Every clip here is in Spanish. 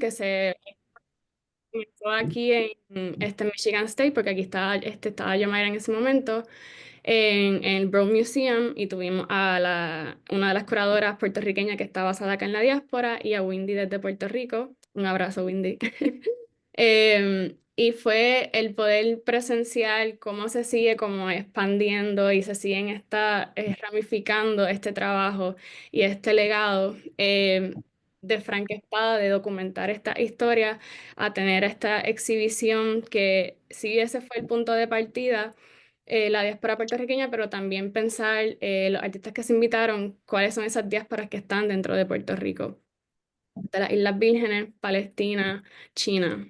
que se comenzó aquí en Michigan State, porque aquí estaba yo en ese momento, en el Broad Museum, y tuvimos a una de las curadoras puertorriqueñas que está basada acá en la diáspora, y a Windy desde Puerto Rico. Un abrazo, Windy. Y fue el poder presenciar cómo se sigue como expandiendo y se siguen ramificando este trabajo y este legado de Frank Espada, de documentar esta historia, a tener esta exhibición que sí, ese fue el punto de partida, la diáspora puertorriqueña, pero también pensar los artistas que se invitaron, cuáles son esas diásporas que están dentro de Puerto Rico, de las Islas Vírgenes, Palestina, China.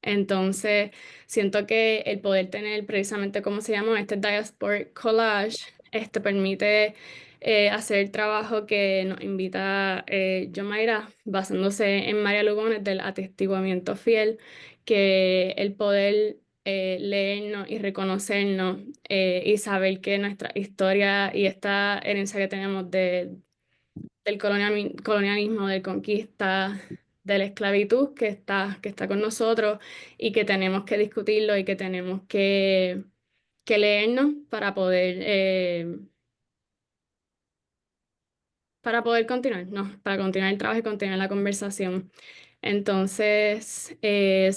Entonces, siento que el poder tener precisamente, ¿cómo se llama? Este Diaspora Collage, permite hacer el trabajo que nos invita Yomaira, basándose en María Lugones del atestiguamiento fiel, que el poder leernos y reconocernos y saber que nuestra historia y esta herencia que tenemos del colonialismo, de conquista, de la esclavitud que está con nosotros y que tenemos que discutirlo y que tenemos que leernos para poder continuar, ¿no? Para continuar el trabajo y continuar la conversación. Entonces,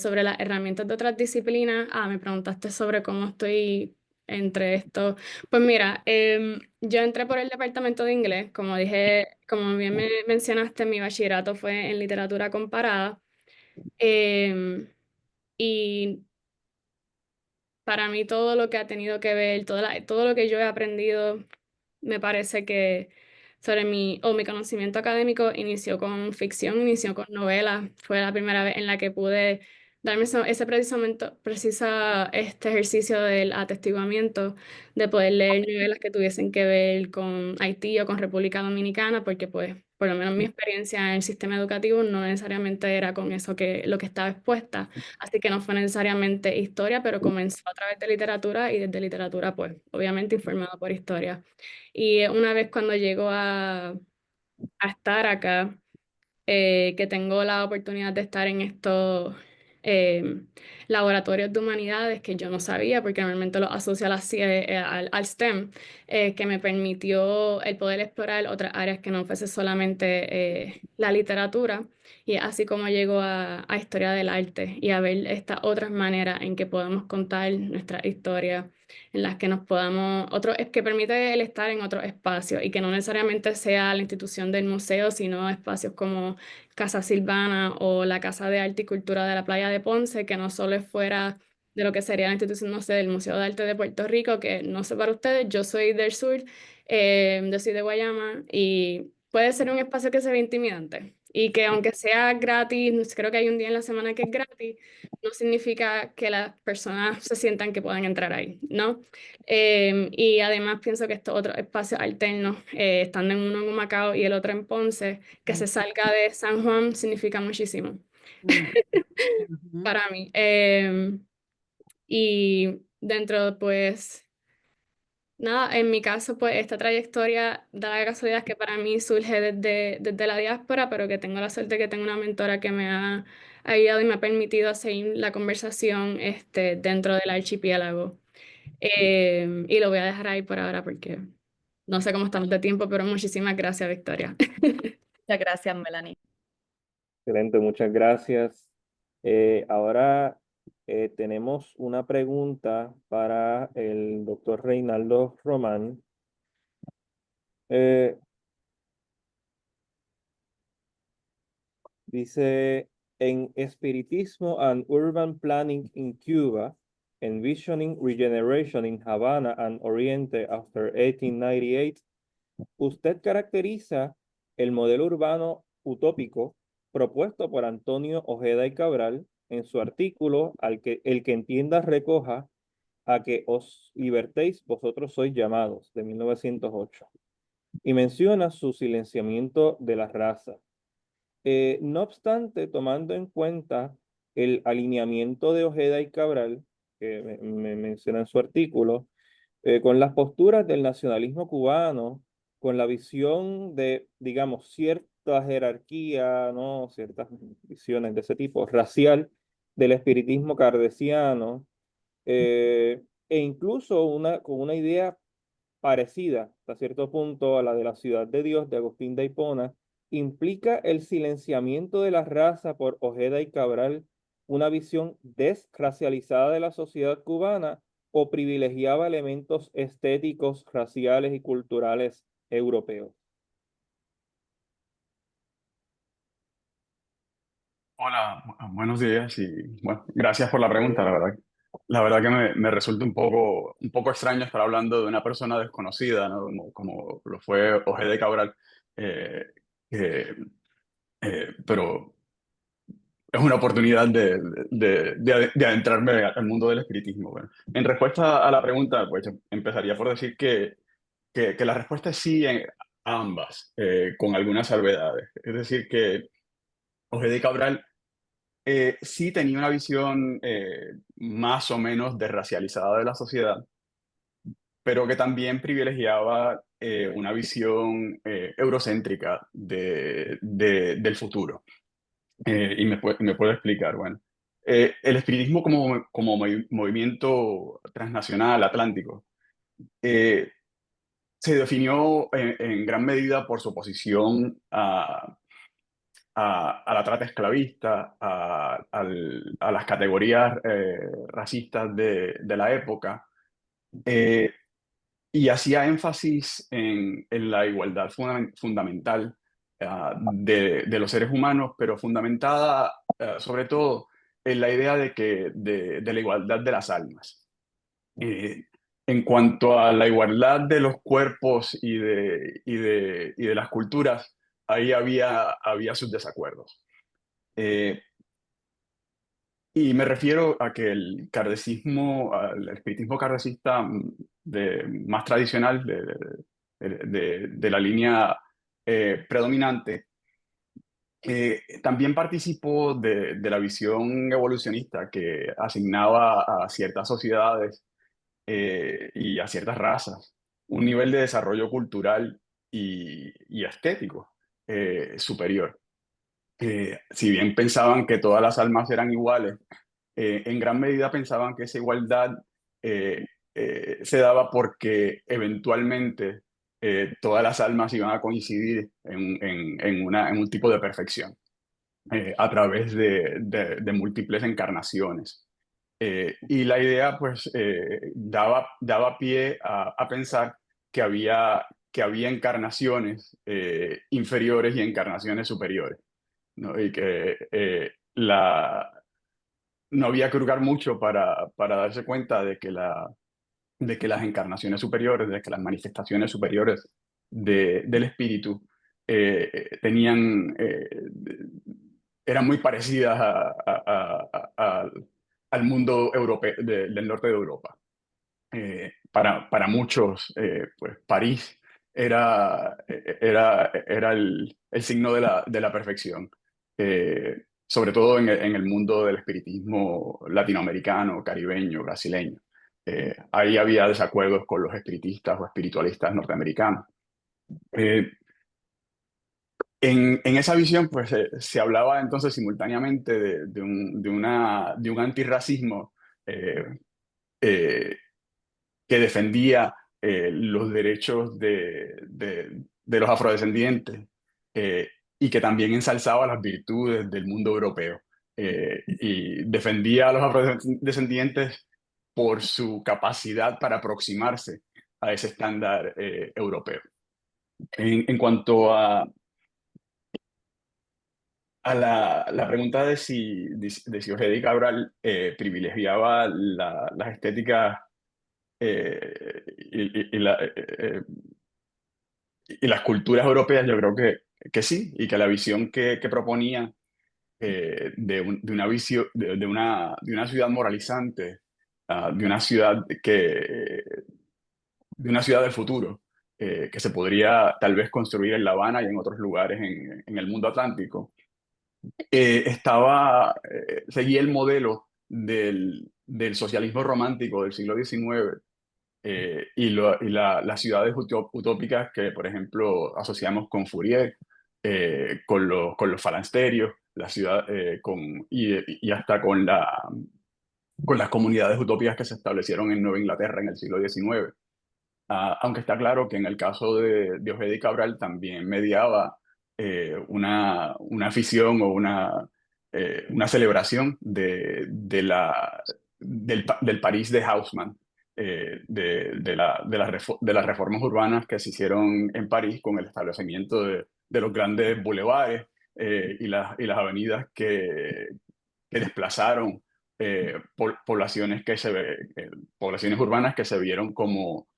sobre las herramientas de otras disciplinas, me preguntaste sobre cómo estoy entre esto. Pues mira, yo entré por el departamento de inglés, como dije, como bien me mencionaste, mi bachillerato fue en literatura comparada. em, y para mí todo lo que ha tenido que ver, todo lo que yo he aprendido, me parece que sobre mi conocimiento académico inició con ficción, inició con novelas. Fue la primera vez en la que pude darme ese este ejercicio del atestiguamiento, de poder leer novelas que tuviesen que ver con Haití o con República Dominicana, porque pues por lo menos mi experiencia en el sistema educativo no necesariamente era con eso lo que estaba expuesta. Así que no fue necesariamente historia, pero comenzó a través de literatura y desde literatura, pues, obviamente informado por historia. Y una vez cuando llego a estar acá, que tengo la oportunidad de estar en estos eh, laboratorios de humanidades que yo no sabía, porque normalmente lo asocio a al STEM, que me permitió el poder explorar otras áreas que no fuese solamente la literatura, y así como llego a historia del arte y a ver estas otras maneras en que podemos contar nuestra historia, en las que nos es que permite el estar en otro espacio y que no necesariamente sea la institución del museo, sino espacios como Casa Silvana o la Casa de Arte y Cultura de la Playa de Ponce, que no solo es fuera de lo que sería la institución, no sé, del Museo de Arte de Puerto Rico, que no sé para ustedes, yo soy del sur, yo soy de Guayama, y puede ser un espacio que se ve intimidante y que aunque sea gratis, creo que hay un día en la semana que es gratis, no significa que las personas se sientan que puedan entrar ahí, ¿no? Y además pienso que estos otros espacios alternos, estando en uno en Humacao y el otro en Ponce, que se salga de San Juan significa muchísimo Mm, ujú, para mí. Y dentro, pues, nada, en mi caso, pues esta trayectoria da la casualidad que para mí surge desde la diáspora, pero que tengo la suerte que tengo una mentora que me ha ayudado y me ha permitido seguir la conversación dentro del archipiélago. Y lo voy a dejar ahí por ahora porque no sé cómo estamos de tiempo, pero muchísimas gracias, Victoria. Muchas gracias, Melanie. Excelente, muchas gracias. Ahora tenemos una pregunta para el doctor Reinaldo Román. Eh, Dice, en Espiritismo and Urban Planning in Cuba, Envisioning Regeneration in Havana and Oriente after 1898, usted caracteriza el modelo urbano utópico propuesto por Antonio Ojeda y Cabral en su artículo El que entienda recoja a que os libertéis vosotros sois llamados, de 1908, y menciona su silenciamiento de la raza. No obstante, tomando en cuenta el alineamiento de Ojeda y Cabral, que me menciona en su artículo, con las posturas del nacionalismo cubano, con la visión de, digamos, cierta cierta jerarquía, ¿no? Ciertas visiones de ese tipo, racial, del espiritismo kardeciano, e incluso con una idea parecida hasta cierto punto a la de la ciudad de Dios de Agustín de Hipona, implica el silenciamiento de la raza por Ojeda y Cabral, una visión desracializada de la sociedad cubana o privilegiaba elementos estéticos, raciales y culturales europeos. Hola, buenos días y bueno, gracias por la pregunta, la verdad que me resulta un poco extraño estar hablando de una persona desconocida, ¿no? Como lo fue Ojeda Cabral, eh, que, pero es una oportunidad de adentrarme al mundo del espiritismo. Bueno, en respuesta a la pregunta, pues empezaría por decir que la respuesta es sí en ambas, con algunas salvedades. Es decir, que Ojeda Cabral sí tenía una visión más o menos desracializada de la sociedad, pero que también privilegiaba una visión eurocéntrica del futuro. Me puedo explicar, bueno. El espiritismo como movimiento transnacional atlántico se definió en gran medida por su oposición a la trata esclavista, a las categorías racistas de la época, y hacía énfasis en la igualdad fundamental de los seres humanos, pero fundamentada sobre todo en la idea de la igualdad de las almas. En cuanto a la igualdad de los cuerpos y de las culturas, ahí había sus desacuerdos. Y me refiero a que el kardecismo, al espiritismo kardecista más tradicional de la línea predominante, también participó de la visión evolucionista que asignaba a ciertas sociedades y a ciertas razas un nivel de desarrollo cultural y estético superior. Si bien pensaban que todas las almas eran iguales, en gran medida pensaban que esa igualdad eh, se daba porque eventualmente todas las almas iban a coincidir en un tipo de perfección a través de múltiples encarnaciones. Y la idea pues daba pie a pensar que había encarnaciones inferiores y encarnaciones superiores, ¿no? Y que no había que hurgar mucho para darse cuenta de que las encarnaciones superiores, de que las manifestaciones superiores del espíritu tenían, eran muy parecidas al mundo europeo, del norte de Europa. Para muchos, pues París era el signo de la perfección, sobre todo en el mundo del espiritismo latinoamericano, caribeño, brasileño. Ahí había desacuerdos con los espiritistas o espiritualistas norteamericanos. En esa visión, pues se hablaba entonces simultáneamente de un antirracismo que defendía los derechos de los afrodescendientes y que también ensalzaba las virtudes del mundo europeo y defendía a los afrodescendientes por su capacidad para aproximarse a ese estándar europeo. En cuanto a la pregunta de si Ojeda y Cabral privilegiaba las estéticas y las culturas europeas, yo creo que sí, y que la visión que proponía de una visión, de una ciudad moralizante, de una ciudad de una ciudad del futuro, que se podría tal vez construir en La Habana y en otros lugares en el mundo atlántico, seguía el modelo del socialismo romántico del siglo XIX y las ciudades utópicas que, por ejemplo, asociamos con Fourier con los falansterios, la ciudad, y hasta con las comunidades utópicas que se establecieron en Nueva Inglaterra en el siglo XIX. Aunque está claro que en el caso de Ojeda y Cabral también mediaba una afición o una celebración del París de Haussmann, de las reformas urbanas que se hicieron en París con el establecimiento de los grandes bulevares y las avenidas que desplazaron poblaciones poblaciones urbanas que se vieron como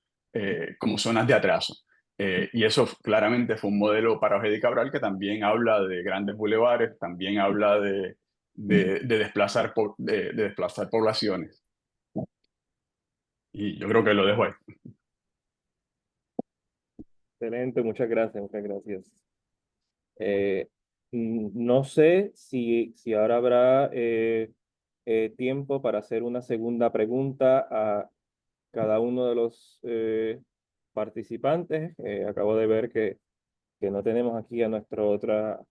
zonas de atraso. Y eso claramente fue un modelo para Ojeda y Cabral, que también habla de grandes bulevares, también habla de desplazar poblaciones. Y yo creo que lo dejo ahí. Excelente, muchas gracias, muchas gracias. No sé si ahora habrá tiempo para hacer una segunda pregunta a cada uno de los participantes. Acabo de ver que no tenemos aquí a nuestra otra...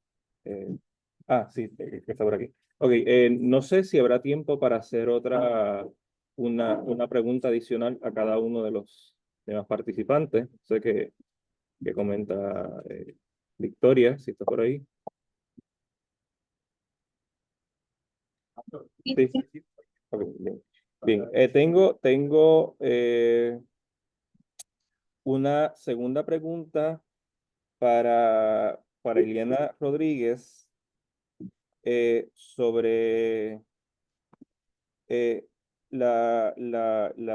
sí, que está por aquí. Ok, no sé si habrá tiempo para hacer una pregunta adicional a cada uno de los demás participantes. Sé que comenta Victoria, si está por ahí. Sí. Ok, bien. Bien, tengo una segunda pregunta para Iliana Rodríguez sobre la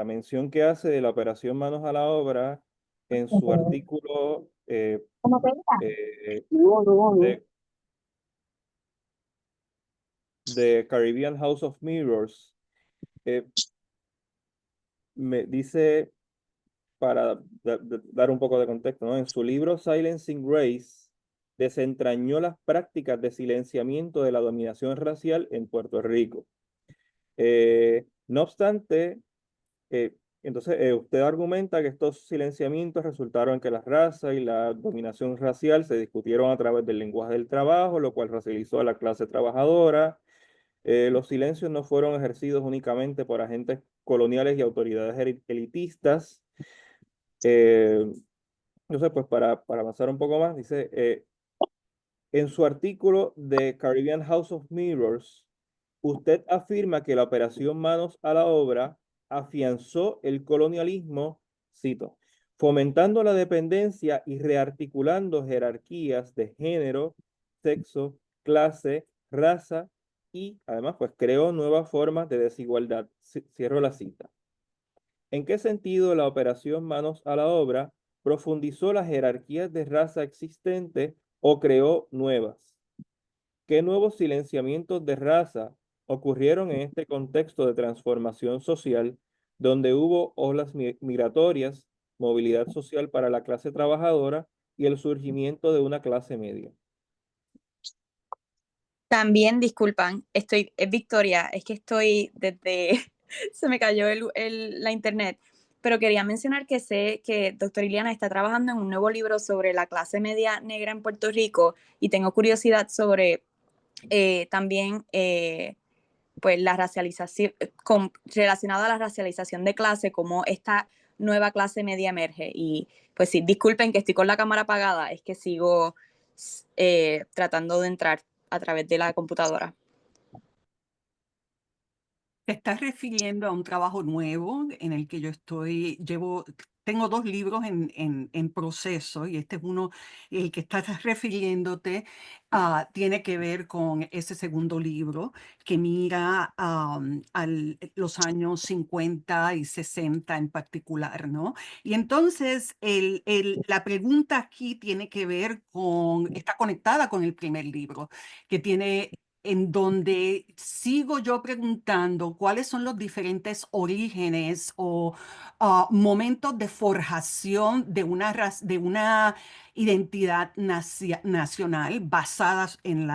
mención que hace de la operación Manos a la Obra en su artículo de Caribbean House of Mirrors. Me dice, para dar un poco de contexto, ¿no? En su libro Silencing Race, desentrañó las prácticas de silenciamiento de la dominación racial en Puerto Rico. No obstante, entonces usted argumenta que estos silenciamientos resultaron en que la raza y la dominación racial se discutieron a través del lenguaje del trabajo, lo cual racializó a la clase trabajadora. Los silencios no fueron ejercidos únicamente por agentes coloniales y autoridades elitistas. Entonces, pues para avanzar un poco más, dice, en su artículo de Caribbean House of Mirrors, usted afirma que la operación Manos a la Obra afianzó el colonialismo, cito, fomentando la dependencia y rearticulando jerarquías de género, sexo, clase, raza y además pues creó nuevas formas de desigualdad. Cierro la cita. ¿En qué sentido la operación Manos a la Obra profundizó las jerarquías de raza existentes o creó nuevas? ¿Qué nuevos silenciamientos de raza ocurrieron en este contexto de transformación social donde hubo olas migratorias, movilidad social para la clase trabajadora y el surgimiento de una clase media? También, disculpan, es Victoria, es que estoy se me cayó la internet, pero quería mencionar que sé que doctora Iliana está trabajando en un nuevo libro sobre la clase media negra en Puerto Rico y tengo curiosidad sobre también pues la racialización, relacionado a la racialización de clase, cómo esta nueva clase media emerge. Y pues sí, disculpen que estoy con la cámara apagada, es que sigo tratando de entrar a través de la computadora. Te estás refiriendo a un trabajo nuevo en el que tengo 2 libros en proceso y este es uno, el que estás refiriéndote, tiene que ver con ese segundo libro que mira los años 50 y 60 en particular, ¿no? Y entonces la pregunta aquí tiene que ver está conectada con el primer libro, que tiene en donde sigo yo preguntando cuáles son los diferentes orígenes o momentos de forjación de una identidad nacional basadas en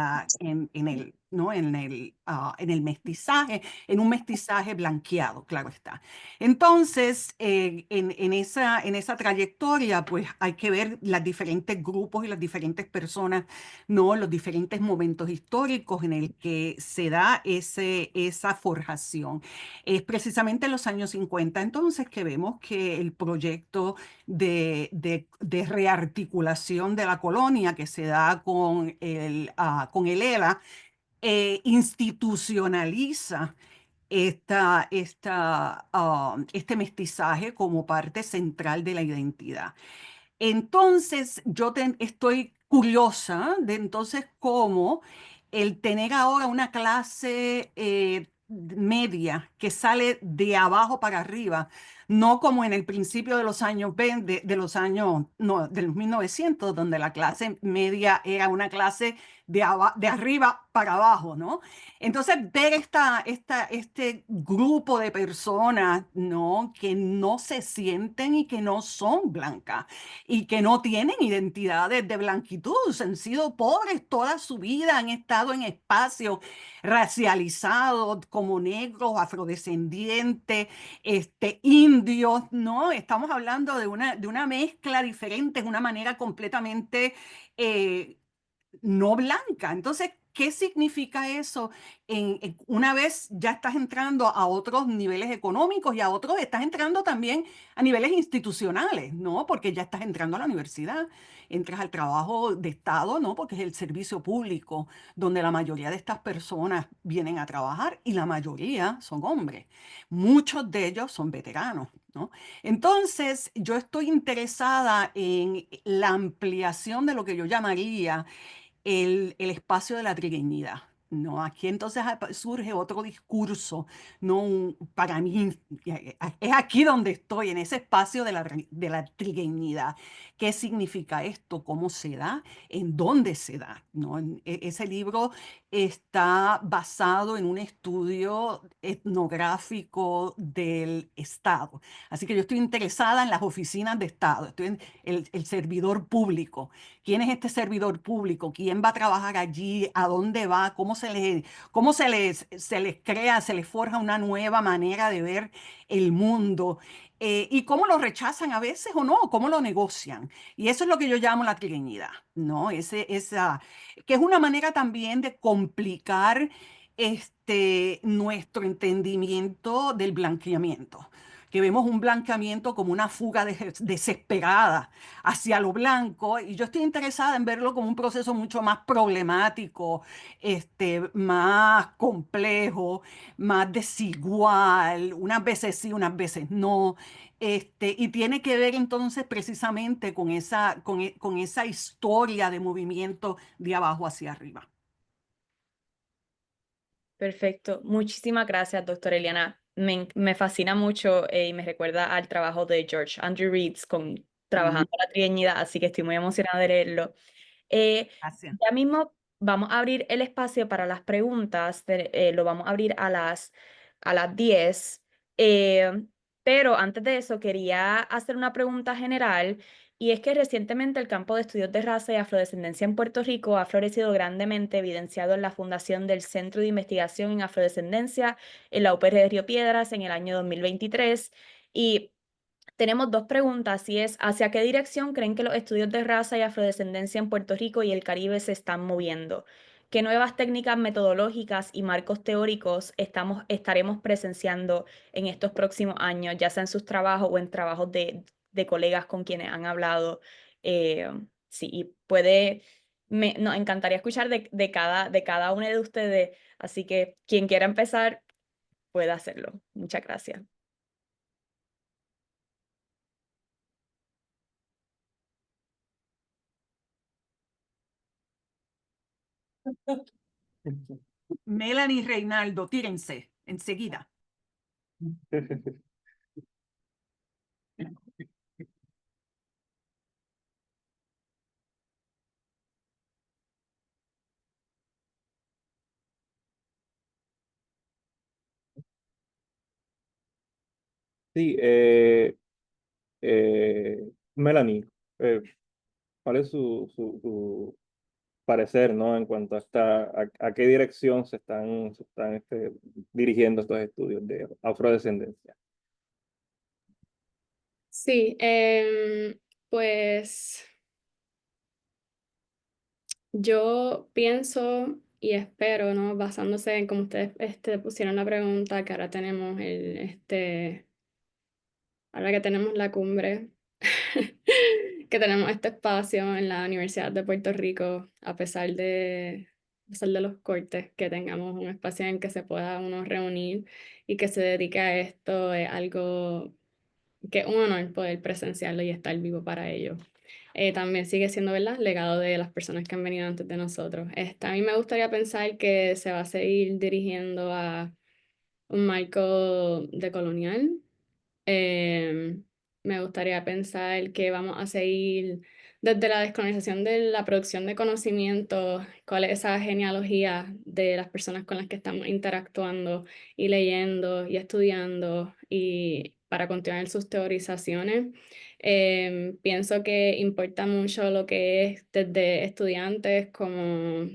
¿no? En el mestizaje, en un mestizaje blanqueado, claro está. Entonces, en esa trayectoria, pues hay que ver los diferentes grupos y las diferentes personas, ¿no? Los diferentes momentos históricos en el que se da esa forjación. Es precisamente en los años 50 entonces que vemos que el proyecto de rearticulación de la colonia que se da con el ELA institucionaliza este mestizaje como parte central de la identidad. Entonces, estoy curiosa de entonces cómo el tener ahora una clase media que sale de abajo para arriba, no como en el principio de los años 20, no, de los 1900, donde la clase media era una clase de arriba para abajo, ¿no? Entonces, ver este grupo de personas, ¿no? Que no se sienten y que no son blancas y que no tienen identidades de blanquitud, han sido pobres toda su vida, han estado en espacios racializados como negros, afrodescendientes, indios, ¿no? Estamos hablando de una mezcla diferente, de una manera completamente no blanca. Entonces, ¿qué significa eso? Una vez ya estás entrando a otros niveles económicos y a otros estás entrando también a niveles institucionales, ¿no? Porque ya estás entrando a la universidad, entras al trabajo de Estado, ¿no? Porque es el servicio público donde la mayoría de estas personas vienen a trabajar y la mayoría son hombres. Muchos de ellos son veteranos, ¿no? Entonces, yo estoy interesada en la ampliación de lo que yo llamaría el espacio de la trigueñidad. ¿No? Aquí entonces surge otro discurso, ¿no? Para mí, es aquí donde estoy, en ese espacio de la trigueñidad. ¿Qué significa esto? ¿Cómo se da? ¿En dónde se da? ¿No? Ese libro está basado en un estudio etnográfico del Estado. Así que yo estoy interesada en las oficinas de Estado, estoy en el servidor público. ¿Quién es este servidor público? ¿Quién va a trabajar allí? ¿A dónde va? ¿Cómo se les crea, se les forja una nueva manera de ver el mundo? ¿Y cómo lo rechazan a veces o no? ¿Cómo lo negocian? Y eso es lo que yo llamo la trigueñidad, ¿no? Que es una manera también de complicar nuestro entendimiento del blanqueamiento, que vemos un blanqueamiento como una fuga desesperada hacia lo blanco, y yo estoy interesada en verlo como un proceso mucho más problemático, más complejo, más desigual, unas veces sí, unas veces no, y tiene que ver entonces precisamente con esa historia de movimiento de abajo hacia arriba. Perfecto. Muchísimas gracias, doctora Eliana. Me fascina mucho y me recuerda al trabajo de George Andrew Reeds con Trabajando la Trigueñidad, así que estoy muy emocionada de leerlo. Gracias. Ya mismo vamos a abrir el espacio para las preguntas, lo vamos a abrir a las 10. Pero antes de eso quería hacer una pregunta general, y es que recientemente el campo de estudios de raza y afrodescendencia en Puerto Rico ha florecido grandemente, evidenciado en la fundación del Centro de Investigación en Afrodescendencia en la UPR de Río Piedras en el año 2023. Y tenemos dos preguntas, y es, ¿hacia qué dirección creen que los estudios de raza y afrodescendencia en Puerto Rico y el Caribe se están moviendo? ¿Qué nuevas técnicas metodológicas y marcos teóricos estaremos presenciando en estos próximos años, ya sea en sus trabajos o en trabajos de colegas con quienes han hablado? Sí, y nos encantaría escuchar de cada uno de ustedes, así que quien quiera empezar puede hacerlo. Muchas gracias. Melanie, Reinaldo, tírense enseguida. Sí, Melanie, ¿cuál es parecer, ¿no? En cuanto a qué dirección se están dirigiendo estos estudios de afrodescendencia. Sí, pues yo pienso y espero, ¿no? Basándose en como ustedes pusieron la pregunta, que ahora tenemos ahora que tenemos la cumbre, que tenemos este espacio en la Universidad de Puerto Rico, a pesar de los cortes, que tengamos un espacio en que se pueda uno reunir y que se dedique a esto, es algo que es un honor poder presenciarlo y estar vivo para ello. También sigue siendo, ¿verdad?, legado de las personas que han venido antes de nosotros. A mí me gustaría pensar que se va a seguir dirigiendo a un marco decolonial. Me gustaría pensar que vamos a seguir desde la descolonización de la producción de conocimiento, cuál es esa genealogía de las personas con las que estamos interactuando y leyendo y estudiando y para continuar sus teorizaciones. Pienso que importa mucho lo que es desde estudiantes como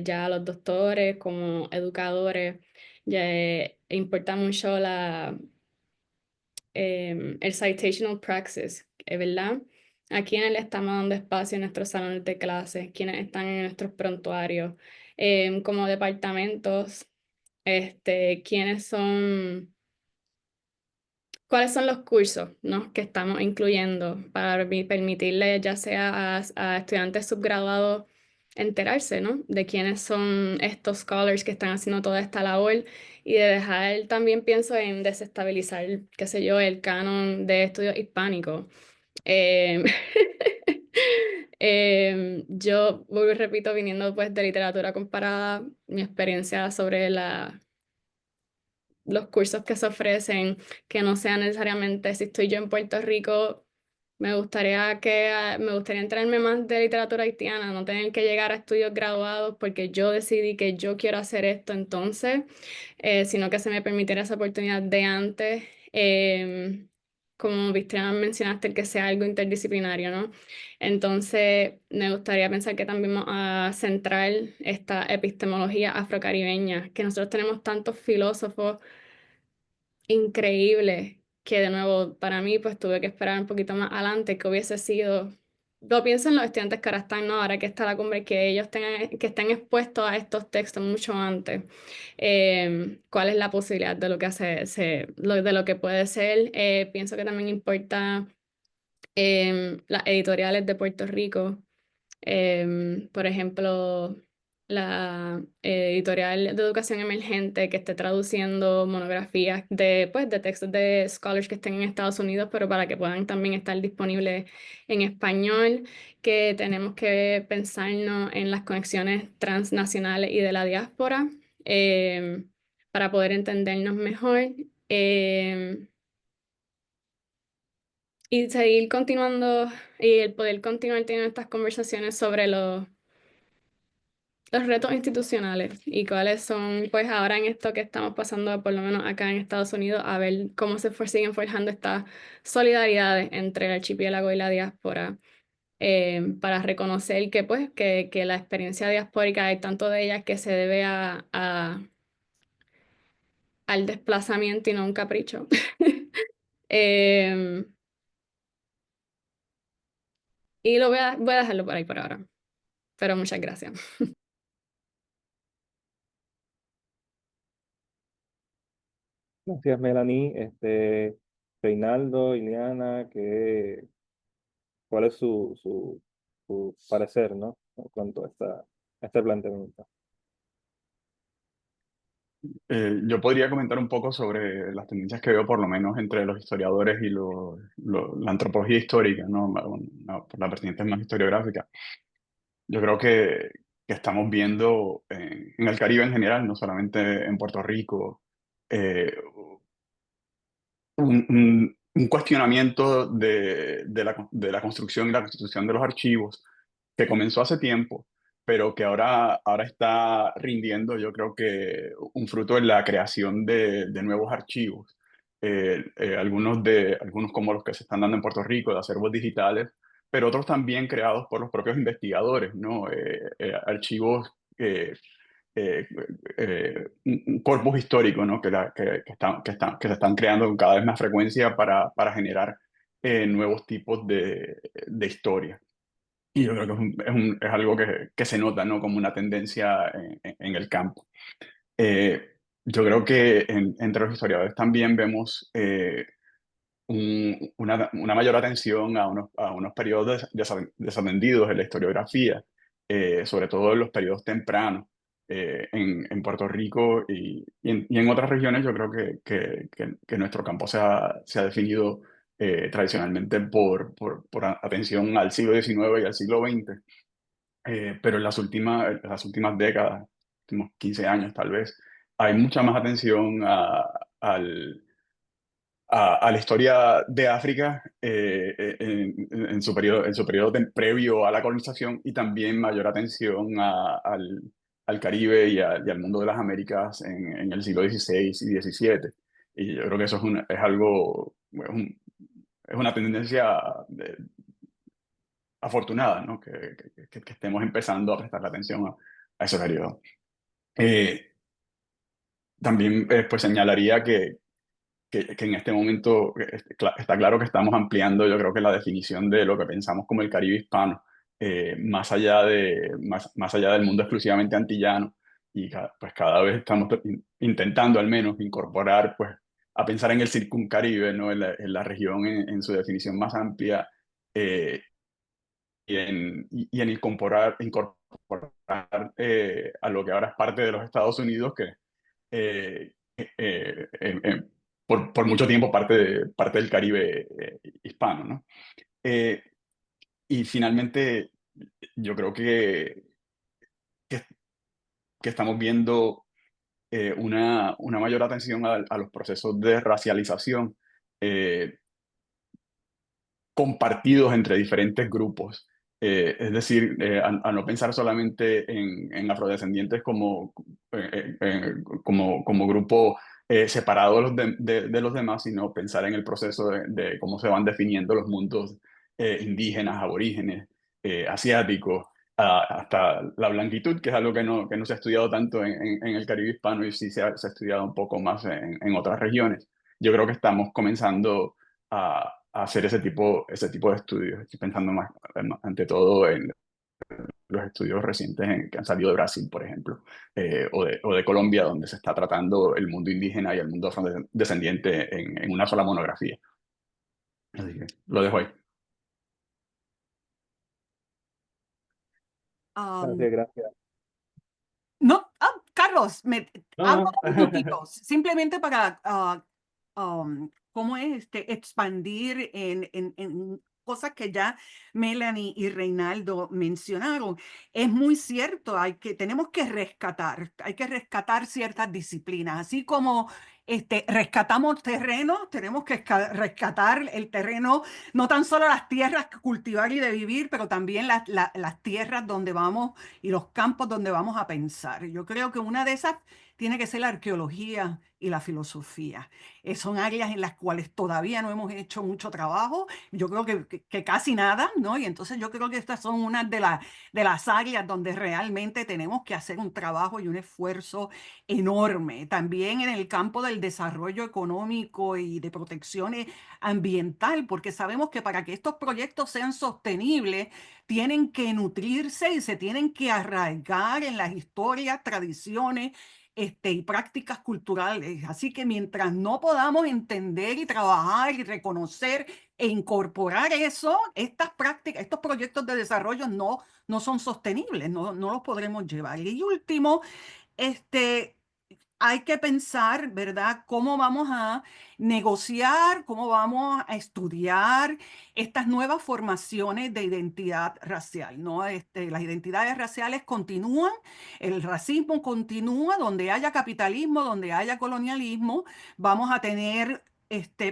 ya los doctores, como educadores. Ya, importa mucho el citational praxis, ¿verdad? A quienes le estamos dando espacio en nuestros salones de clases, quienes están en nuestros prontuarios, como departamentos, quiénes son, cuáles son los cursos, ¿no?, que estamos incluyendo para permitirle ya sea a estudiantes subgraduados enterarse, ¿no?, de quiénes son estos scholars que están haciendo toda esta labor y de dejar también pienso en desestabilizar, qué sé yo, el canon de estudios hispánicos. Em, yo vuelvo y repito, viniendo pues de literatura comparada, mi experiencia sobre los cursos que se ofrecen, que no sean necesariamente, si estoy yo en Puerto Rico, me gustaría entrarme más de literatura haitiana, no tener que llegar a estudios graduados porque yo decidí que yo quiero hacer esto entonces, sino que se me permitiera esa oportunidad de antes, como Cristian mencionaste, el que sea algo interdisciplinario, ¿no? Entonces, me gustaría pensar que también vamos a centrar esta epistemología afrocaribeña, que nosotros tenemos tantos filósofos increíbles que de nuevo para mí pues tuve que esperar un poquito más adelante que hubiese sido, lo pienso en los estudiantes que ahora están, ¿no?, ahora que está la cumbre, que ellos tengan, que estén expuestos a estos textos mucho antes. ¿Cuál es la posibilidad de lo que de lo que puede ser? Pienso que también importa las editoriales de Puerto Rico. Por ejemplo, la editorial de educación emergente que esté traduciendo monografías pues, de textos de scholars que estén en Estados Unidos, pero para que puedan también estar disponibles en español, que tenemos que pensarnos en las conexiones transnacionales y de la diáspora para poder entendernos mejor. Y seguir continuando y el poder continuar teniendo estas conversaciones sobre los retos institucionales y cuáles son, pues ahora en esto que estamos pasando, por lo menos acá en Estados Unidos, a ver cómo siguen forjando estas solidaridades entre el archipiélago y la diáspora, para reconocer que, pues, que la experiencia diaspórica, hay tanto de ella que se debe al desplazamiento y no a un capricho. Em, y voy a dejarlo por ahí por ahora, pero muchas gracias. Gracias, Melanie. Reinaldo, Ileana, ¿cuál es su parecer, ¿no?, en cuanto a este planteamiento? Yo podría comentar un poco sobre las tendencias que veo, por lo menos entre los historiadores y la antropología histórica, ¿no? Por la vertiente más historiográfica. Yo creo que estamos viendo en el Caribe en general, no solamente en Puerto Rico, eh, un cuestionamiento de la construcción y la constitución de los archivos que comenzó hace tiempo, pero que ahora está rindiendo, yo creo que un fruto en la creación de nuevos archivos. Algunos como los que se están dando en Puerto Rico, de acervos digitales, pero otros también creados por los propios investigadores, ¿no? Archivos, un corpus histórico, ¿no? Que se están creando con cada vez más frecuencia para generar nuevos tipos de historia. Y yo creo que es algo que se nota, ¿no? Como una tendencia en el campo. Yo creo que entre los historiadores también vemos una mayor atención a unos periodos desatendidos en la historiografía, sobre todo en los periodos tempranos. En Puerto Rico y en otras regiones, yo creo que nuestro campo se ha definido tradicionalmente por atención al siglo XIX y al siglo XX, pero en las últimas décadas, últimos 15 años tal vez, hay mucha más atención al a la historia de África en su periodo previo a la colonización, y también mayor atención al Caribe y al mundo de las Américas en el siglo XVI y XVII. Y yo creo que eso es algo, es una tendencia afortunada, ¿no? Que estemos empezando a prestar atención a ese periodo. También pues señalaría que en este momento está claro que estamos ampliando, yo creo que la definición de lo que pensamos como el Caribe hispano, más allá del mundo exclusivamente antillano, y pues cada vez estamos intentando al menos incorporar, pues, a pensar en el circuncaribe, ¿no? En la región en su definición más amplia, y en incorporar a lo que ahora es parte de los Estados Unidos, que eh, por mucho tiempo parte del Caribe hispano, ¿no? Y finalmente, yo creo que, que estamos viendo una mayor atención a los procesos de racialización compartidos entre diferentes grupos. Es decir, a no pensar solamente en afrodescendientes como grupo separado de los demás, sino pensar en el proceso de cómo se van definiendo los mundos indígenas, aborígenes, asiáticos, hasta la blanquitud, que es algo que no se ha estudiado tanto en el Caribe hispano, y sí se ha estudiado un poco más en otras regiones. Yo creo que estamos comenzando a hacer ese tipo de estudios. Estoy pensando más, ante todo, en los estudios recientes que han salido de Brasil, por ejemplo, o de Colombia, donde se está tratando el mundo indígena y el mundo afrodescendiente en una sola monografía. Así que lo dejo ahí. Gracias, gracias. No, Carlos, No, hago no. minutitos, simplemente para, ¿cómo es? Expandir en cosas que ya Melanie y Reinaldo mencionaron. Es muy cierto, tenemos que rescatar ciertas disciplinas, así como rescatamos terreno, tenemos que rescatar el terreno, no tan solo las tierras que cultivar y de vivir, pero también las tierras donde vamos y los campos donde vamos a pensar. Yo creo que una de esas tiene que ser la arqueología y la filosofía. Son áreas en las cuales todavía no hemos hecho mucho trabajo, yo creo que casi nada, ¿no? Y entonces yo creo que estas son unas de las áreas donde realmente tenemos que hacer un trabajo y un esfuerzo enorme. También en el campo del desarrollo económico y de protección ambiental, porque sabemos que para que estos proyectos sean sostenibles, tienen que nutrirse y se tienen que arraigar en las historias, tradiciones, y prácticas culturales. Así que mientras no podamos entender y trabajar y reconocer e incorporar eso, estas prácticas, estos proyectos de desarrollo no son sostenibles, no los podremos llevar. Y último, hay que pensar, ¿verdad?, cómo vamos a negociar, cómo vamos a estudiar estas nuevas formaciones de identidad racial, ¿no? Las identidades raciales continúan, el racismo continúa, donde haya capitalismo, donde haya colonialismo, vamos a tener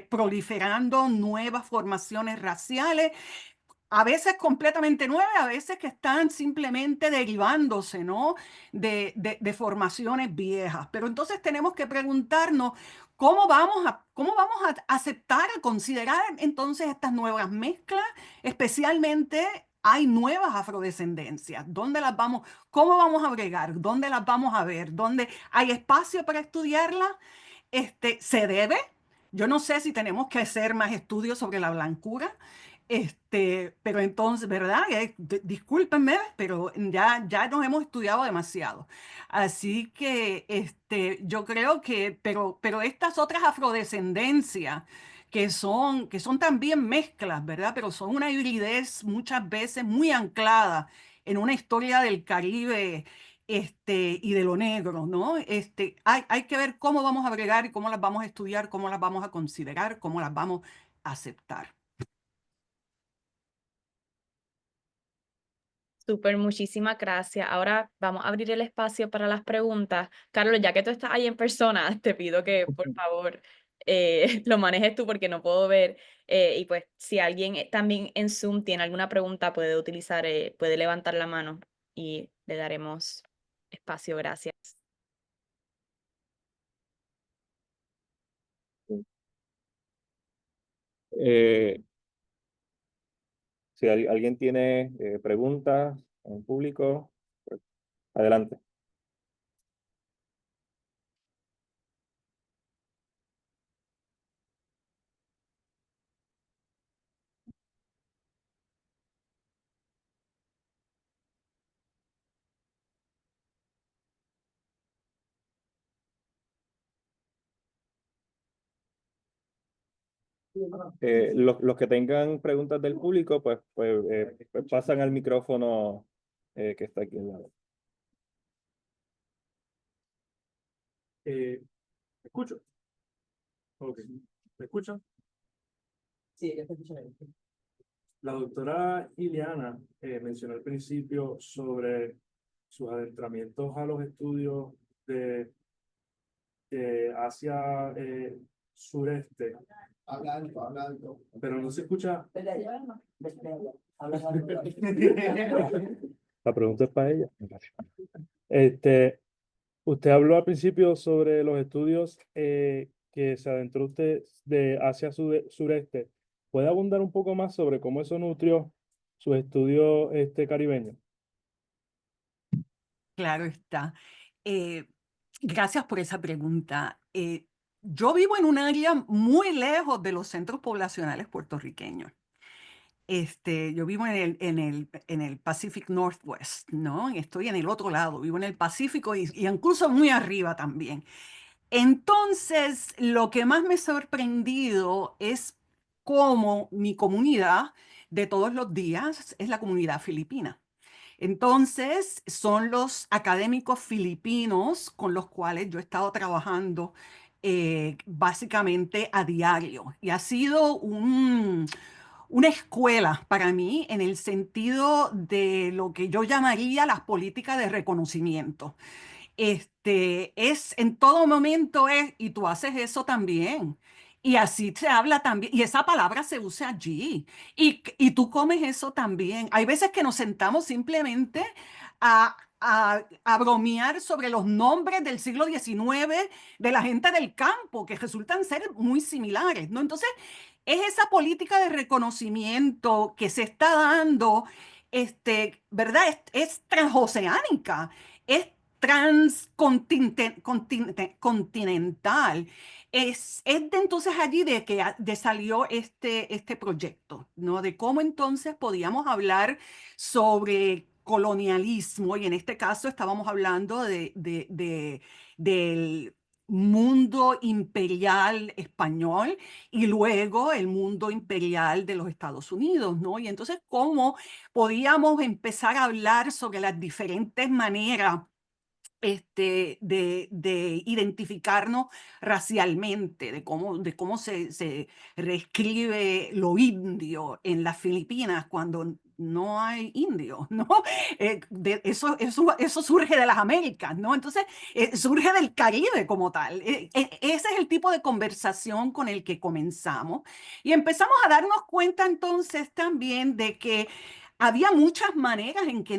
proliferando nuevas formaciones raciales. a veces completamente nuevas, a veces que están simplemente derivándose, ¿no? de formaciones viejas. Pero entonces tenemos que preguntarnos cómo vamos a aceptar, a considerar entonces estas nuevas mezclas, especialmente hay nuevas afrodescendencias. ¿Cómo vamos a bregar? ¿Dónde las vamos a ver? ¿Dónde hay espacio para estudiarlas? ¿Se debe? Yo no sé si tenemos que hacer más estudios sobre la blancura, pero entonces, ¿verdad? Discúlpenme, pero ya nos hemos estudiado demasiado. Así que yo creo que, pero estas otras afrodescendencias que son también mezclas, ¿verdad? Pero son una hibridez muchas veces muy anclada en una historia del Caribe y de lo negro, ¿no? Hay que ver cómo vamos a bregar y cómo las vamos a estudiar, cómo las vamos a considerar, cómo las vamos a aceptar. Súper, muchísimas gracias. Ahora vamos a abrir el espacio para las preguntas. Carlos, ya que tú estás ahí en persona, te pido que por favor lo manejes tú porque no puedo ver. Y pues si alguien también en Zoom tiene alguna pregunta, puede levantar la mano y le daremos espacio. Gracias. Si alguien tiene preguntas en público, pues, adelante. Los que tengan preguntas del público, pues pasan al micrófono que está aquí al lado. ¿Me escucho? Ok. ¿Me escuchan? Sí, ya te escucho bien. La doctora Ileana mencionó al principio sobre sus adentramientos a los estudios de Asia sureste. Hablando. Pero no se escucha. La pregunta es para ella. Usted habló al principio sobre los estudios que se adentró usted de Asia sureste. ¿Puede abundar un poco más sobre cómo eso nutrió sus estudios caribeños? Claro está. Gracias por esa pregunta. Yo vivo en un área muy lejos de los centros poblacionales puertorriqueños. Yo vivo en el Pacific Northwest, ¿no? Estoy en el otro lado, vivo en el Pacífico y incluso muy arriba también. Entonces, lo que más me ha sorprendido es cómo mi comunidad de todos los días es la comunidad filipina. Entonces, son los académicos filipinos con los cuales yo he estado trabajando básicamente a diario. Y ha sido una escuela para mí en el sentido de lo que yo llamaría las políticas de reconocimiento. En todo momento y tú haces eso también. Y así se habla también, y esa palabra se usa allí. Y tú comes eso también. Hay veces que nos sentamos simplemente a bromear sobre los nombres del siglo XIX de la gente del campo, que resultan ser muy similares, ¿no? Entonces, es esa política de reconocimiento que se está dando, ¿verdad? Es transoceánica, es transcontinental. Es de entonces allí de salió este proyecto, ¿no? De cómo entonces podíamos hablar sobre colonialismo, y en este caso estábamos hablando del mundo imperial español y luego el mundo imperial de los Estados Unidos, ¿no? Y entonces cómo podíamos empezar a hablar sobre las diferentes maneras de identificarnos racialmente, de cómo se reescribe lo indio en las Filipinas, cuando no hay indios, ¿no? Eso surge de las Américas, ¿no? Entonces, surge del Caribe como tal. Ese es el tipo de conversación con el que comenzamos. Y empezamos a darnos cuenta entonces también de que había muchas maneras en que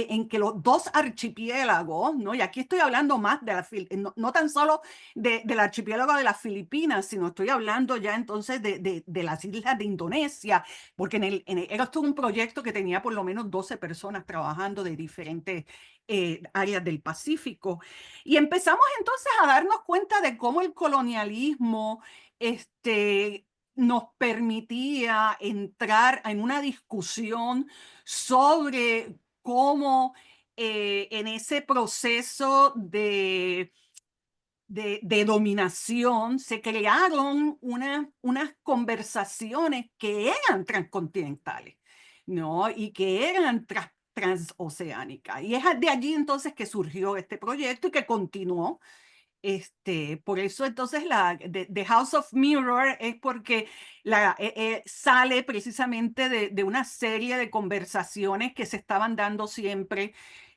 en que los dos archipiélagos, ¿no? Y aquí estoy hablando más no tan solo del archipiélago de las Filipinas, sino estoy hablando ya entonces de las islas de Indonesia, porque era esto un proyecto que tenía por lo menos 12 personas trabajando de diferentes áreas del Pacífico. Y empezamos entonces a darnos cuenta de cómo el colonialismo, nos permitía entrar en una discusión sobre cómo en ese proceso de dominación se crearon unas conversaciones que eran transcontinentales, ¿no? Y que eran transoceánicas. Y es de allí entonces que surgió este proyecto y que continuó. Por eso entonces The House of Mirror es porque sale precisamente de una serie de conversaciones que se estaban dando siempre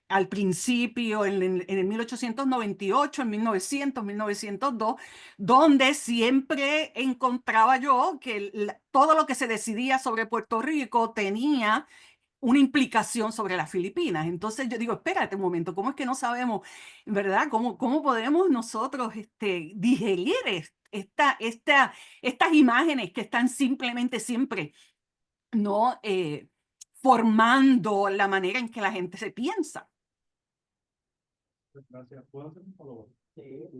al principio, en el 1898, en 1900, 1902, donde siempre encontraba yo que todo lo que se decidía sobre Puerto Rico tenía una implicación sobre las Filipinas. Entonces yo digo, espérate un momento, ¿cómo es que no sabemos, verdad? ¿Cómo podemos nosotros digerir estas imágenes que están simplemente siempre, ¿no? Formando la manera en que la gente se piensa. Gracias. ¿Puedo hacer un follow-up? Sí.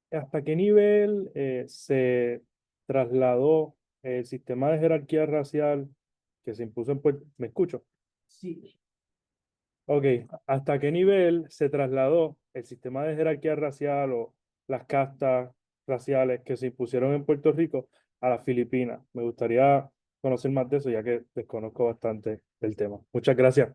¿Hasta qué nivel se trasladó el sistema de jerarquía racial que se impuso en Puerto Rico? ¿Me escucho? Sí. Ok, ¿hasta qué nivel se trasladó el sistema de jerarquía racial o las castas raciales que se impusieron en Puerto Rico a las Filipinas? Me gustaría conocer más de eso, ya que desconozco bastante el tema. Muchas gracias.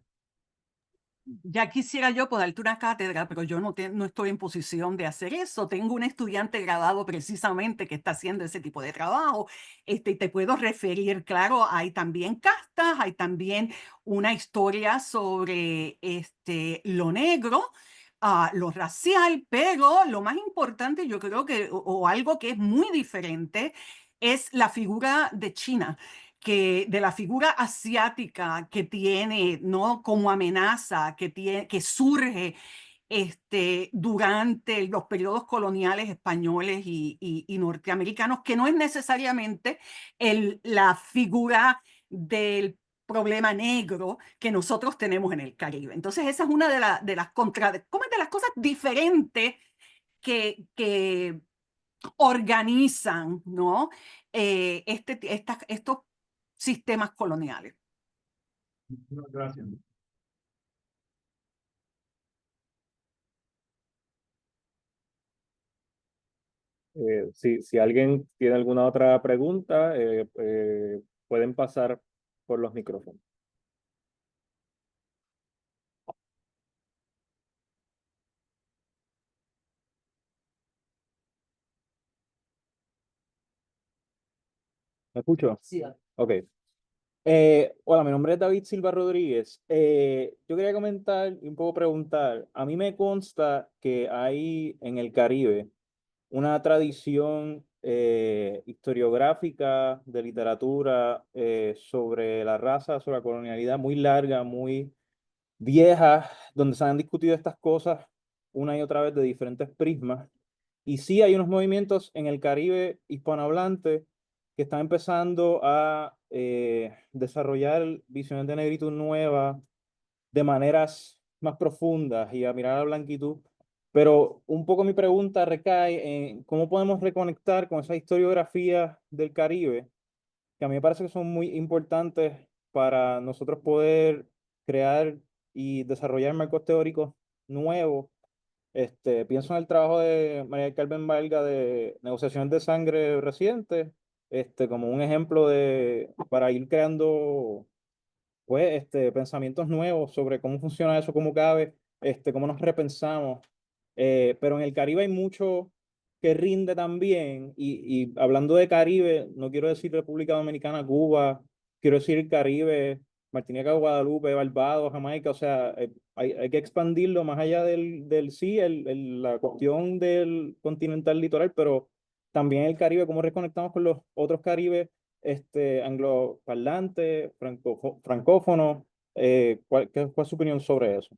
Ya quisiera yo poder darte una cátedra, pero yo no estoy en posición de hacer eso. Tengo un estudiante graduado precisamente que está haciendo ese tipo de trabajo. Y te puedo referir, claro, hay también castas, hay también una historia sobre lo negro, lo racial, pero lo más importante, yo creo que, o algo que es muy diferente, es la figura de China, de la figura asiática que tiene, ¿no? Como amenaza, que surge durante los periodos coloniales españoles y norteamericanos, que no es necesariamente la figura del problema negro que nosotros tenemos en el Caribe. Entonces, esa es una de las de las cosas diferentes que organizan, ¿no? Estos sistemas coloniales. Gracias. Si alguien tiene alguna otra pregunta, pueden pasar por los micrófonos. ¿Me escucho? Sí. Ok. Hola, mi nombre es David Silva Rodríguez. Yo quería comentar y un poco preguntar. A mí me consta que hay en el Caribe una tradición historiográfica de literatura sobre la raza, sobre la colonialidad muy larga, muy vieja, donde se han discutido estas cosas una y otra vez de diferentes prismas. Y sí hay unos movimientos en el Caribe hispanohablante que están empezando a desarrollar visiones de negritud nuevas de maneras más profundas y a mirar a la blanquitud. Pero un poco mi pregunta recae en cómo podemos reconectar con esa historiografía del Caribe, que a mí me parece que son muy importantes para nosotros poder crear y desarrollar marcos teóricos nuevos. Pienso en el trabajo de María del Carmen Valga de negociaciones de sangre recientes, como un ejemplo para ir creando pues, pensamientos nuevos sobre cómo funciona eso, cómo cabe, cómo nos repensamos. Pero en el Caribe hay mucho que rinde también, y hablando de Caribe, no quiero decir República Dominicana, Cuba, quiero decir Caribe, Martinica, Guadalupe, Barbados, Jamaica, o sea, hay que expandirlo más allá sí, la cuestión del continental litoral, pero también el Caribe, cómo reconectamos con los otros Caribes angloparlantes, francófonos. ¿Cuál es su opinión sobre eso?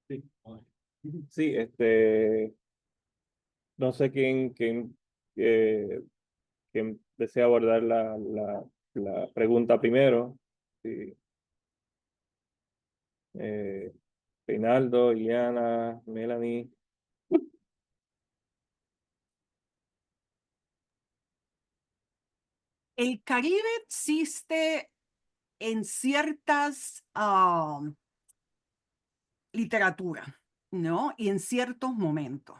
Sí, sí, no sé eh, quién desea abordar la pregunta primero. Sí, eh, Reinaldo, Iliana, Melanie. El Caribe existe en ciertas literatura, ¿no? Y en ciertos momentos.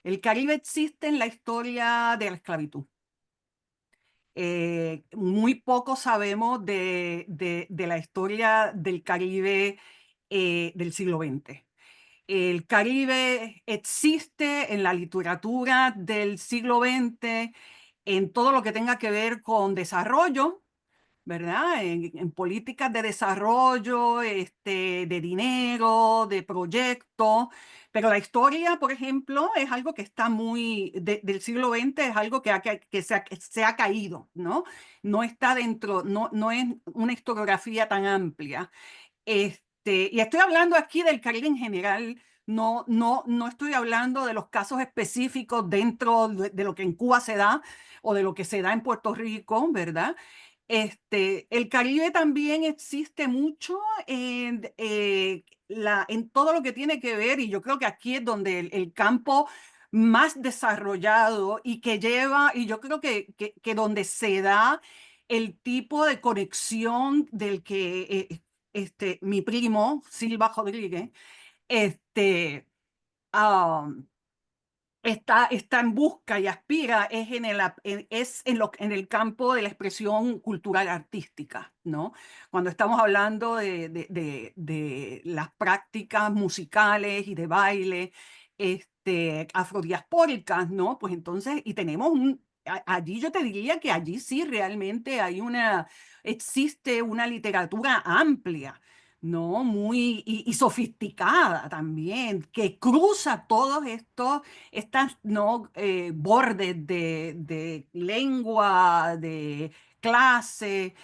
El Caribe existe en la historia de la esclavitud. Muy poco sabemos de la historia del Caribe del siglo XX. El Caribe existe en la literatura del siglo XX en todo lo que tenga que ver con desarrollo, ¿verdad? En políticas de desarrollo, de dinero, de proyectos. Pero la historia, por ejemplo, es algo que está muy, del siglo XX, es algo que se ha caído, ¿no? No está dentro, no es una historiografía tan amplia. Y estoy hablando aquí del Caribe en general, no estoy hablando de los casos específicos dentro de lo que en Cuba se da o de lo que se da en Puerto Rico, ¿verdad? El Caribe también existe mucho en todo lo que tiene que ver, y yo creo que aquí es donde el campo más desarrollado y que lleva, y yo creo que donde se da el tipo de conexión del que mi primo, Silva Rodríguez, este, um, está en busca y aspira en el campo de la expresión cultural artística, ¿no? Cuando estamos hablando de las prácticas musicales y de baile afrodiaspóricas, ¿no? Pues entonces, y tenemos allí yo te diría que allí sí realmente existe una literatura amplia, ¿no? Muy y sofisticada también, que cruza todos estas ¿no? Bordes de lengua, de clase,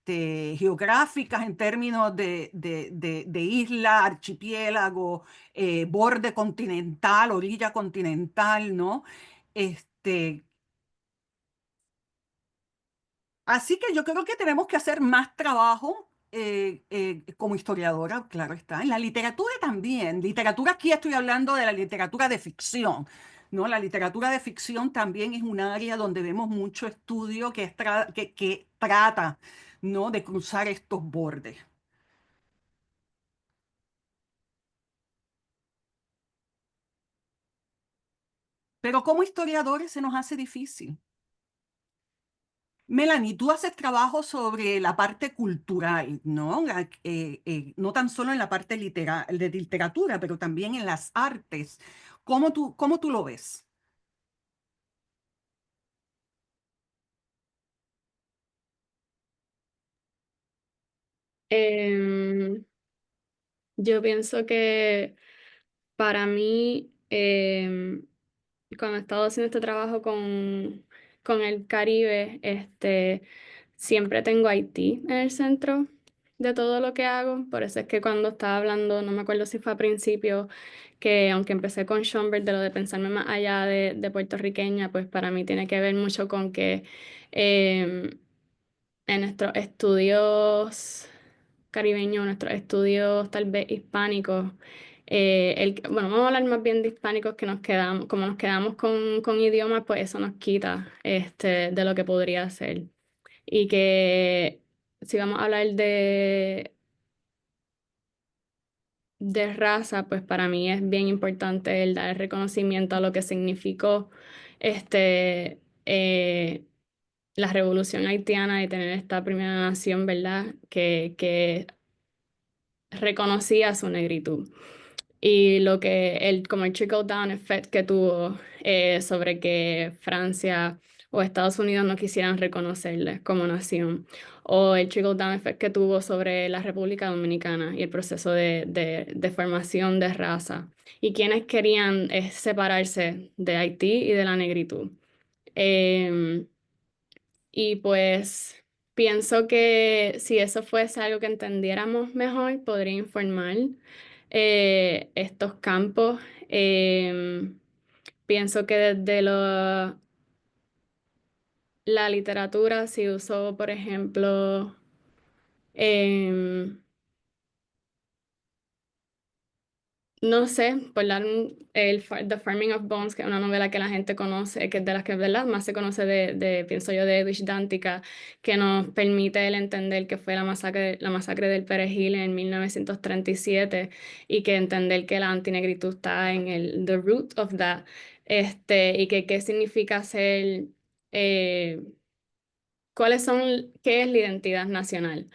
geográficas en términos de isla, archipiélago, borde continental, orilla continental, ¿no? Este, Así que yo creo que tenemos que hacer más trabajo como historiadora, claro está. En la literatura también. Literatura, aquí estoy hablando de la literatura de ficción, ¿no? La literatura de ficción también es un área donde vemos mucho estudio que trata, ¿no? De cruzar estos bordes. Pero como historiadores se nos hace difícil. Melanie, tú haces trabajo sobre la parte cultural, ¿no? No tan solo en la parte de literatura, pero también en las artes. Cómo tú lo ves? Em, yo pienso que para mí, cuando he estado haciendo este trabajo con el Caribe, siempre tengo Haití en el centro de todo lo que hago. Por eso es que cuando estaba hablando, no me acuerdo si fue a principio, que aunque empecé con Schomburg de lo de pensarme más allá de puertorriqueña, pues para mí tiene que ver mucho con que en nuestros estudios caribeños, nuestros estudios tal vez hispánicos, bueno, vamos a hablar más bien de hispánicos que nos quedamos, como nos quedamos con idiomas, pues eso nos quita de lo que podría ser. Y que si vamos a hablar de raza, pues para mí es bien importante el dar reconocimiento a lo que significó la revolución haitiana y tener esta primera nación, ¿verdad? Que reconocía su negritud. Y lo que como el trickle down effect que tuvo sobre que Francia o Estados Unidos no quisieran reconocerles como nación, o el trickle down effect que tuvo sobre la República Dominicana y el proceso de formación de raza, y quienes querían separarse de Haití y de la negritud. Y pues pienso que si eso fuese algo que entendiéramos mejor, podría informar estos campos. Pienso que desde la literatura, si uso, por ejemplo, no sé, por dar The Farming of Bones, que es una novela que la gente conoce, que es de las que ¿verdad? Más se conoce pienso yo, de Edwidge Danticat, que nos permite el entender que fue la masacre del Perejil en 1937 y que entender que la antinegritud está en the root of that, y que qué significa ser, eh, qué es la identidad nacional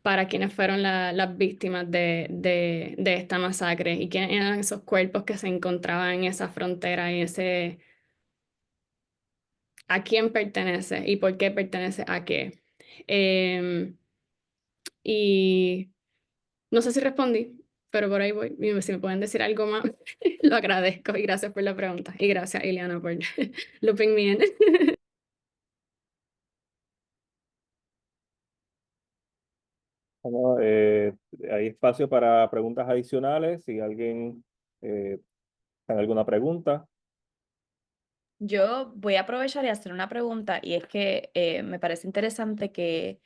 para quienes fueron las víctimas de esta masacre y quiénes eran esos cuerpos que se encontraban en esa frontera y a quién pertenece y por qué pertenece a qué. Y no sé si respondí, pero por ahí voy. Y si me pueden decir algo más, lo agradezco y gracias por la pregunta. Y gracias, Ileana, por looping me in. Bueno, hay espacio para preguntas adicionales. Si alguien tiene alguna pregunta. Yo voy a aprovechar y hacer una pregunta, y es que me parece interesante que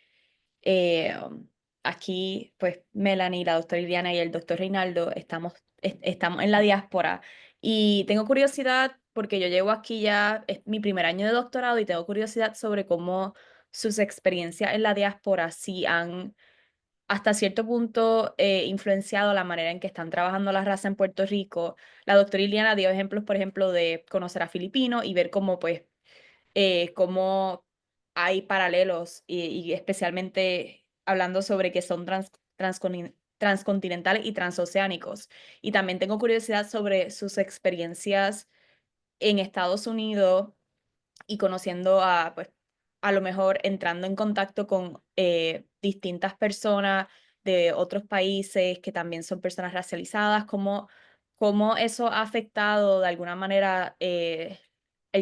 aquí, pues, Melanie, la doctora Iliana y el doctor Reinaldo estamos en la diáspora, y tengo curiosidad porque yo llevo aquí ya, es mi primer año de doctorado, y tengo curiosidad sobre cómo sus experiencias en la diáspora sí han hasta cierto punto influenciado la manera en que están trabajando la raza en Puerto Rico. La doctora Iliana dio ejemplos, por ejemplo, de conocer a filipinos y ver cómo, pues, cómo hay paralelos y especialmente hablando sobre que son transcontinentales y transoceánicos. Y también tengo curiosidad sobre sus experiencias en Estados Unidos y conociendo pues, a lo mejor entrando en contacto con distintas personas de otros países que también son personas racializadas, cómo eso ha afectado de alguna manera el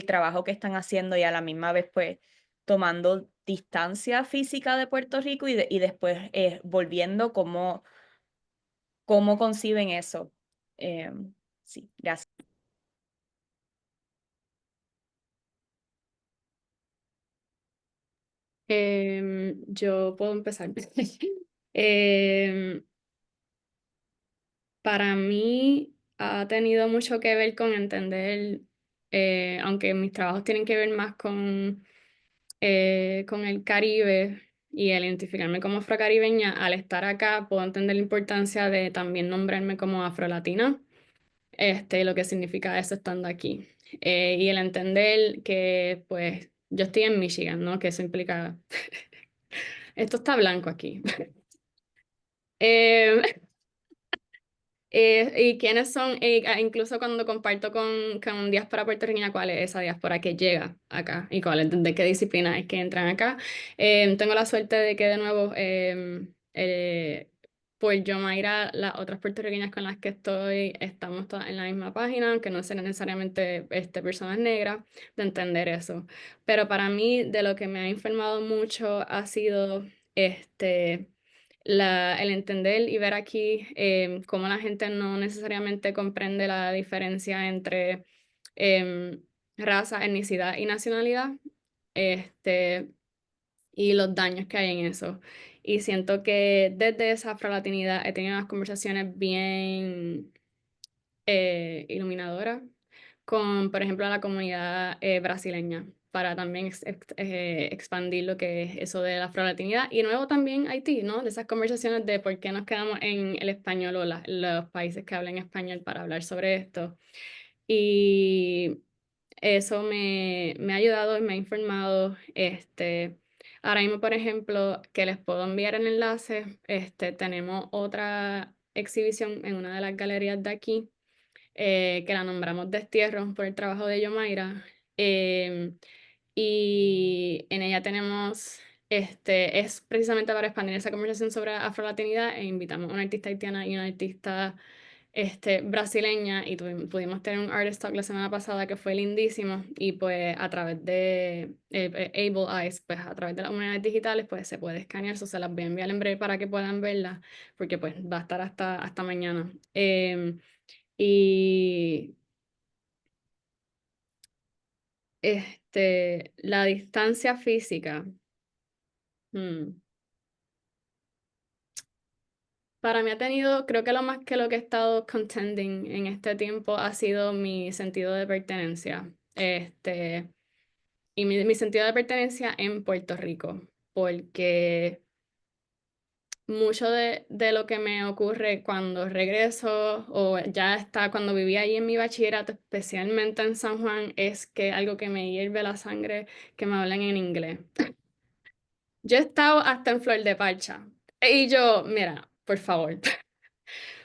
trabajo que están haciendo, y a la misma vez pues tomando distancia física de Puerto Rico y después volviendo, cómo conciben eso. Sí, gracias. Yo puedo empezar. Em, para mí ha tenido mucho que ver con entender, aunque mis trabajos tienen que ver más con el Caribe y el identificarme como afrocaribeña, al estar acá puedo entender la importancia de también nombrarme como afrolatina, lo que significa eso estando aquí. Y el entender que pues yo estoy en Michigan, ¿no? Que eso implica, esto está blanco aquí. Eh, ¿Y quiénes son? Incluso cuando comparto con diáspora puertorriqueña, ¿cuál es esa diáspora que llega acá? ¿Y cuál es, de qué disciplina es que entran acá? Tengo la suerte de que de nuevo, pues yo, Mayra, las otras puertorriqueñas con las que estoy, estamos todas en la misma página, aunque no sean necesariamente personas negras, de entender eso. Pero para mí, de lo que me ha informado mucho ha sido el entender y ver aquí cómo la gente no necesariamente comprende la diferencia entre raza, etnicidad y nacionalidad, y los daños que hay en eso. Y siento que desde esa afrolatinidad he tenido unas conversaciones bien iluminadoras con, por ejemplo, la comunidad brasileña, para también expandir lo que es eso de la afrolatinidad. Y luego también Haití, ¿no? De esas conversaciones de por qué nos quedamos en el español o los países que hablan español para hablar sobre esto. Y eso me ha ayudado y me ha informado. Ahora mismo, por ejemplo, que les puedo enviar el enlace, tenemos otra exhibición en una de las galerías de aquí, que la nombramos Destierro por el trabajo de Yomaira. Y en ella tenemos, es precisamente para expandir esa conversación sobre afrolatinidad, e invitamos a una artista haitiana y una artista brasileña, y pudimos tener un artist talk la semana pasada que fue lindísimo, y pues a través de Able Eyes, pues a través de las unidades digitales, pues se puede escanear, eso se las voy a enviar en breve para que puedan verla, porque pues va a estar hasta mañana. Y la distancia física. Para mí ha tenido, creo que lo más que lo que he estado contending en este tiempo ha sido mi sentido de pertenencia. Y mi sentido de pertenencia en Puerto Rico, porque mucho de lo que me ocurre cuando regreso o ya está cuando vivía ahí en mi bachillerato, especialmente en San Juan, es que algo que me hierve la sangre, que me hablan en inglés. Yo he estado hasta en Flor de Parcha y yo, mira, por favor.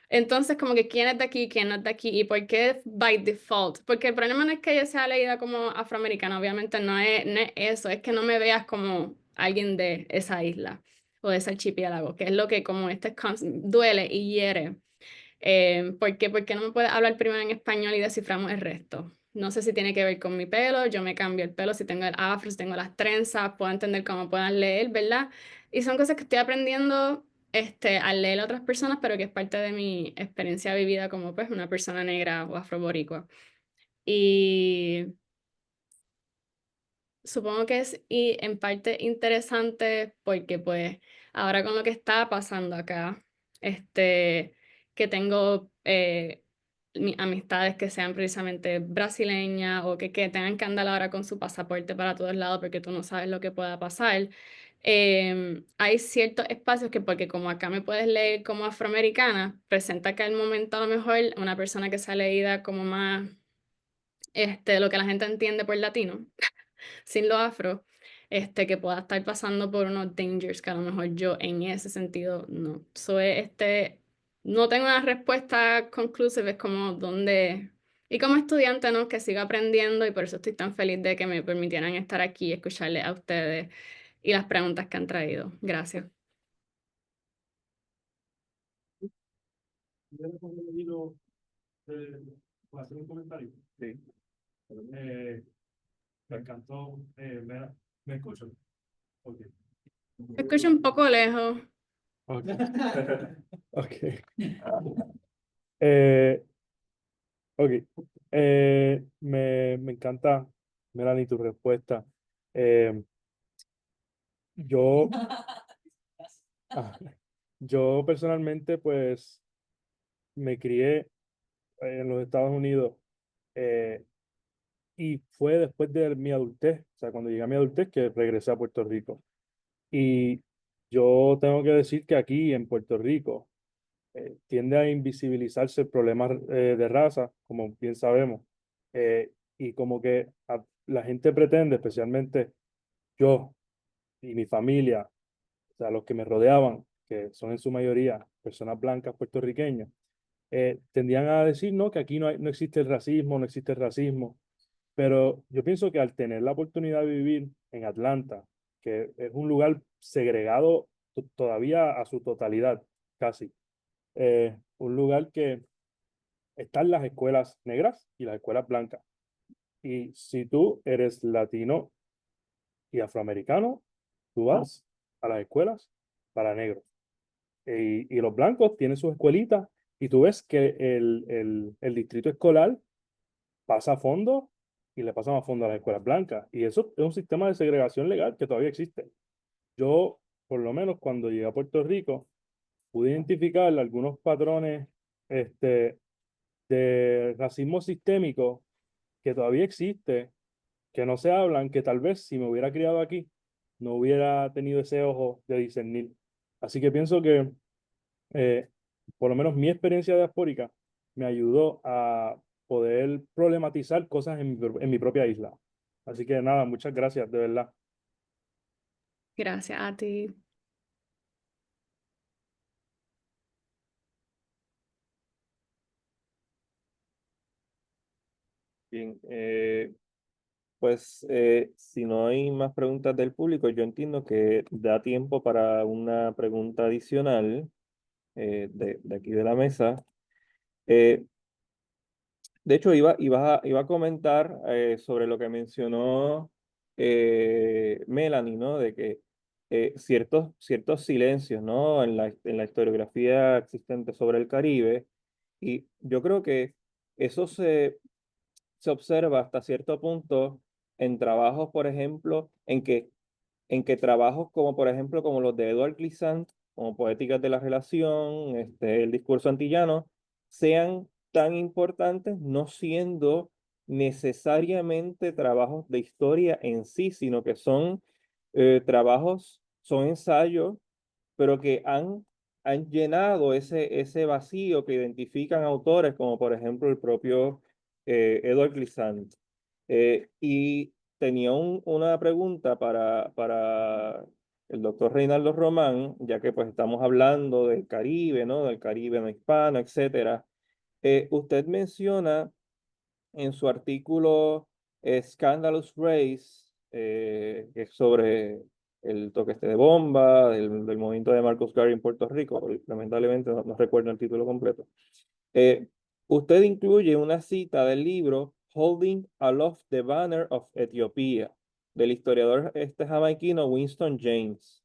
Entonces, como que quién es de aquí, quién no es de aquí, y por qué by default. Porque el problema no es que yo sea leída como afroamericana, obviamente no es eso, es que no me veas como alguien de esa isla o de ese archipiélago, que es lo que como duele y hiere. ¿Por qué? Porque no me puedes hablar primero en español y desciframos el resto. No sé si tiene que ver con mi pelo, yo me cambio el pelo, si tengo el afro, si tengo las trenzas, puedo entender cómo puedan leer, ¿verdad? Y son cosas que estoy aprendiendo al leer a otras personas, pero que es parte de mi experiencia vivida como pues una persona negra o afroboricua. Y supongo que es y en parte interesante porque pues ahora con lo que está pasando acá, que tengo mis amistades que sean precisamente brasileñas o que tengan que andar ahora con su pasaporte para todos lados porque tú no sabes lo que pueda pasar. Hay ciertos espacios que porque como acá me puedes leer como afroamericana, presenta que al momento a lo mejor una persona que sea leída como más lo que la gente entiende por latino sin lo afro, que pueda estar pasando por unos dangers que a lo mejor yo en ese sentido no. No tengo una respuesta conclusiva, es como dónde, y como estudiante, ¿no? Que sigo aprendiendo y por eso estoy tan feliz de que me permitieran estar aquí y escucharles a ustedes y las preguntas que han traído. Gracias. Yo después de leído, ¿puedo hacer un comentario? Sí. Me encantó, me escucho. Okay. Me escucho un poco lejos. Ok. Ok. Eh, ok. Me encanta, Melanie, tu respuesta. Eh, yo, ah, yo personalmente, pues, me crié en los Estados Unidos, y fue después de mi adultez, o sea, cuando llegué a mi adultez, que regresé a Puerto Rico. Y yo tengo que decir que aquí en Puerto Rico tiende a invisibilizarse el problema de raza, como bien sabemos, y como que la gente pretende, especialmente yo y mi familia, o sea, los que me rodeaban, que son en su mayoría personas blancas puertorriqueñas, tendían a decir, no, que aquí no existe el racismo, no existe el racismo. Pero yo pienso que al tener la oportunidad de vivir en Atlanta, que es un lugar segregado todavía a su totalidad, casi, un lugar que están las escuelas negras y las escuelas blancas. Y si tú eres latino y afroamericano, tú vas a las escuelas para negros. Y los blancos tienen sus escuelitas y tú ves que el distrito escolar pasa a fondo y le pasa más fondo a las escuelas blancas. Y eso es un sistema de segregación legal que todavía existe. Yo, por lo menos cuando llegué a Puerto Rico, pude identificar algunos patrones de racismo sistémico que todavía existe que no se hablan, que tal vez si me hubiera criado aquí, no hubiera tenido ese ojo de discernir. Así que pienso que por lo menos mi experiencia diaspórica me ayudó a poder problematizar cosas en mi propia isla. Así que nada, muchas gracias, de verdad. Gracias a ti. Bien, pues si no hay más preguntas del público, yo entiendo que da tiempo para una pregunta adicional de aquí de la mesa. Eh, de hecho, iba a comentar sobre lo que mencionó Melanie, ¿no? De que ciertos silencios, ¿no? En la historiografía existente sobre el Caribe. Y yo creo que eso se observa hasta cierto punto en trabajos, por ejemplo, en que trabajos como, por ejemplo, como los de Edward Glissant, como Poéticas de la Relación, el discurso antillano, sean tan importantes, no siendo necesariamente trabajos de historia en sí, sino que son son ensayos, pero que han llenado ese vacío que identifican autores como, por ejemplo, el propio Edward Glissant. Y tenía una pregunta para el doctor Reinaldo Román, ya que pues estamos hablando del Caribe, ¿no? Del Caribe no hispano, etcétera. Usted menciona en su artículo Scandalous Race, que es sobre el toque de bomba, del movimiento de Marcus Garvey en Puerto Rico. Lamentablemente no recuerdo el título completo. Eh, Usted incluye una cita del libro Holding Aloft the Banner of Ethiopia, del historiador jamaiquino Winston James,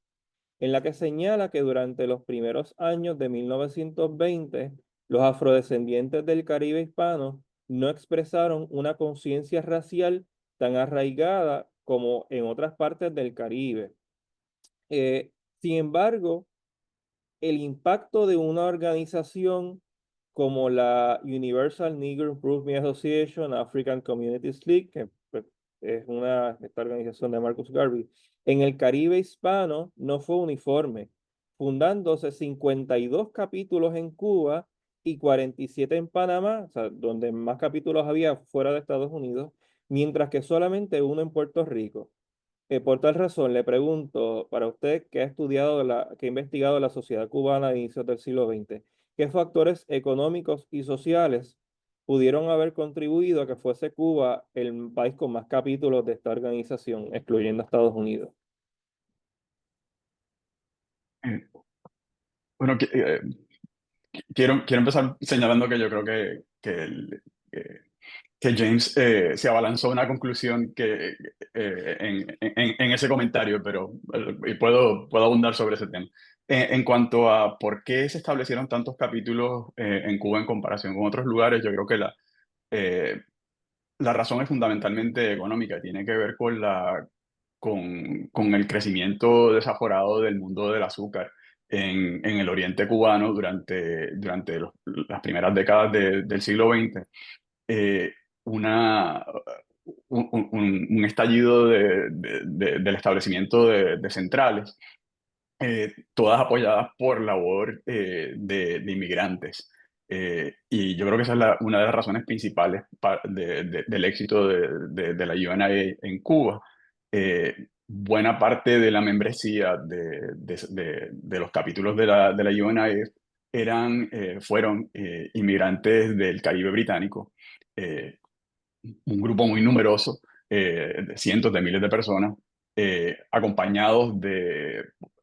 en la que señala que durante los primeros años de 1920, los afrodescendientes del Caribe hispano no expresaron una conciencia racial tan arraigada como en otras partes del Caribe. Sin embargo, el impacto de una organización como la Universal Negro Improvement Association, African Communities League, que pues, es esta organización de Marcus Garvey, en el Caribe hispano no fue uniforme, fundándose 52 capítulos en Cuba y 47 en Panamá, o sea, donde más capítulos había fuera de Estados Unidos, mientras que solamente uno en Puerto Rico. Por tal razón, le pregunto, para usted que ha estudiado, que ha investigado la sociedad cubana a inicios del siglo XX, ¿qué factores económicos y sociales pudieron haber contribuido a que fuese Cuba el país con más capítulos de esta organización, excluyendo a Estados Unidos? Eh, Bueno, quiero empezar señalando que yo creo que James se abalanzó a una conclusión en ese comentario, pero y puedo abundar sobre ese tema. En cuanto a por qué se establecieron tantos capítulos en Cuba en comparación con otros lugares, yo creo que eh, la razón es fundamentalmente económica, tiene que ver con el crecimiento desaforado del mundo del azúcar en el oriente cubano durante las primeras décadas del siglo XX. eh, una, un estallido del establecimiento de centrales, todas apoyadas por labor de inmigrantes. Y yo creo que esa es una de las razones principales del éxito de la UNIA en Cuba. Buena parte de la membresía de los capítulos de la UNIA fueron inmigrantes del Caribe británico, eh, un grupo muy numeroso, de cientos de miles de personas, acompañados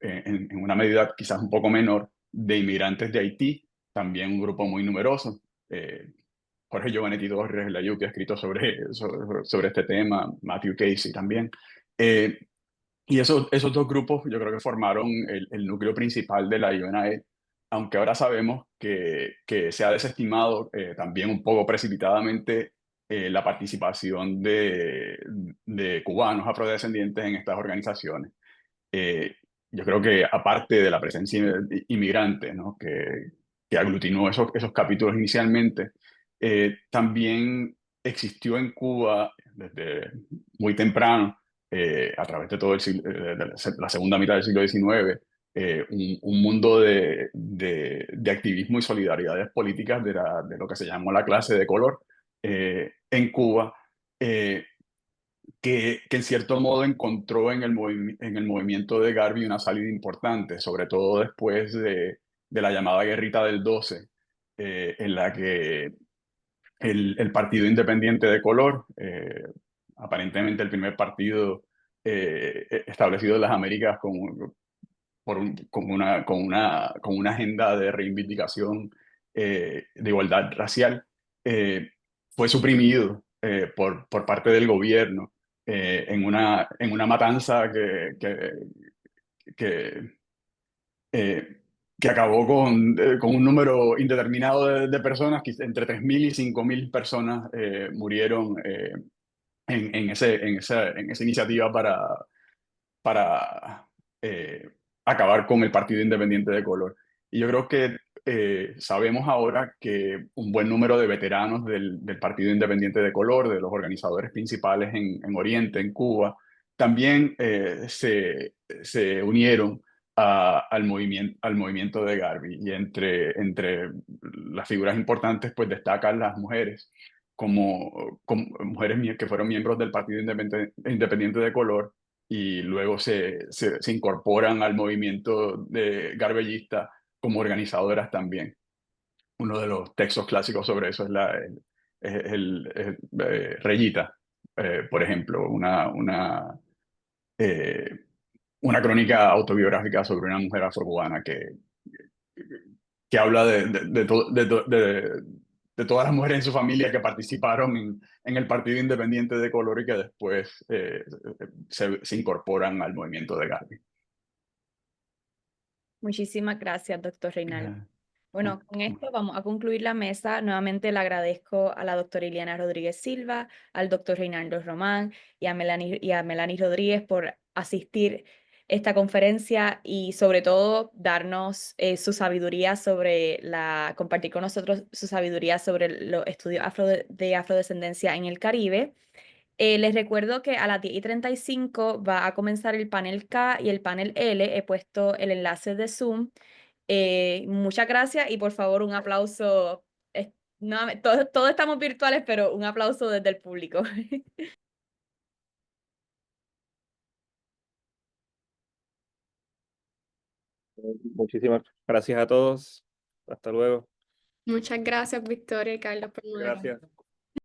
en una medida quizás un poco menor, de inmigrantes de Haití, también un grupo muy numeroso. Jorge Giovanetti Torres, Layú, que ha escrito sobre este tema, Matthew Casey también. Eh, y esos dos grupos yo creo que formaron el núcleo principal de la UNAE, aunque ahora sabemos que se ha desestimado también un poco precipitadamente la participación de cubanos afrodescendientes en estas organizaciones. Yo creo que aparte de la presencia inmigrante, ¿no? que aglutinó esos capítulos inicialmente, también existió en Cuba desde muy temprano, a través de todo el siglo, de la segunda mitad del siglo XIX, un mundo de activismo y solidaridades políticas de lo que se llamó la clase de color en Cuba, que en cierto modo encontró en en el movimiento de Garvey una salida importante, sobre todo después de la llamada Guerrita del 12, en la que el Partido Independiente de Color, aparentemente el primer partido establecido en las Américas con una agenda de reivindicación de igualdad racial, fue suprimido por parte del gobierno en una matanza que, eh, que acabó con un número indeterminado de personas, que entre 3.000 y 5.000 personas murieron en esa iniciativa para acabar con el Partido Independiente de Color. Y yo creo que sabemos ahora que un buen número de veteranos del Partido Independiente de Color, de los organizadores principales en Oriente, en Cuba, también se unieron al movimiento de Garvey. Y entre las figuras importantes, pues destacan las mujeres, como mujeres que fueron miembros del Partido Independiente de Color, y luego se incorporan al movimiento de garbellista como organizadoras también. Uno de los textos clásicos sobre eso es Reyita, por ejemplo, una crónica autobiográfica sobre una mujer afrocubana que habla de todas las mujeres en su familia que participaron en el Partido Independiente de Color y que después se incorporan al movimiento de Garvey. Muchísimas gracias, doctor Reinaldo. Ya. Bueno, con esto vamos a concluir la mesa. Nuevamente le agradezco a la doctora Ileana Rodríguez Silva, al doctor Reinaldo Román y a Melanie Rodríguez por asistir esta conferencia y sobre todo darnos su sabiduría compartir con nosotros su sabiduría sobre los estudios de afrodescendencia en el Caribe. Les recuerdo que a las 10:35 va a comenzar el panel K y el panel L. He puesto el enlace de Zoom. Muchas gracias y por favor un aplauso. Todos estamos virtuales, pero un aplauso desde el público. Muchísimas gracias a todos. Hasta luego. Muchas gracias, Victoria y Carlos, por moderar. Gracias.